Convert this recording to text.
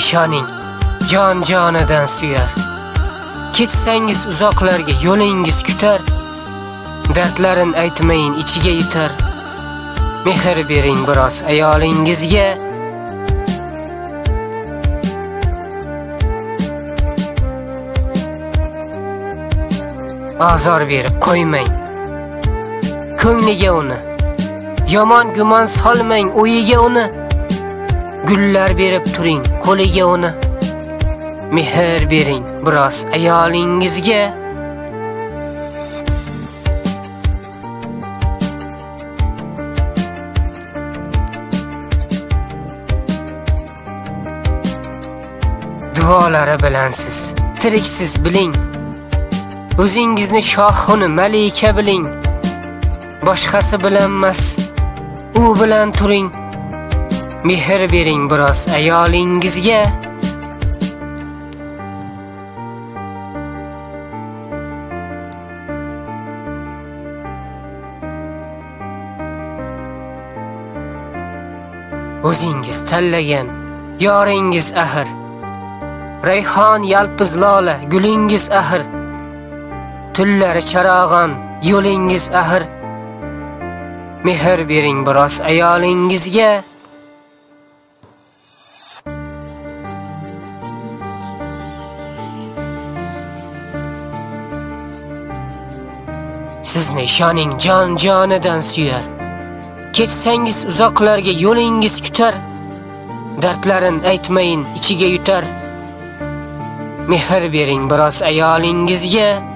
ishoning, jon-jonidan suyar. Ketsangiz uzoqlarga yo'lingiz kutar. Dardlarin aytmayin, ichiga yutar. Mehr bering biroz ayolingizga. Azor berib qo'ymang ko'ngliga uni. Yomon gumon solmang o'yiga uni. Gullar berib turing qo'liga uni. Mehr bering biroz ayolingizga. Duolari bilan siz tiriksiz biling. O'zingizni shohuni malika biling. Boshqasi bilan emas, u bilan turing. Mehr bering biroz ayolingizga. O'zingiz tanlagan yoringiz ahir. Rayhon yalpiz lola gulingiz ahir. Tullari charog'on yo'lingiz ahir. Mehr bering biroz ayolingizga. Sizni ishoning, jon-jonidan suyar. Ketsangiz uzoqlarga yo'lingiz kutar. Dardlarin aytmayin, ichiga yutar. Mehr bering biroz ayolingizga.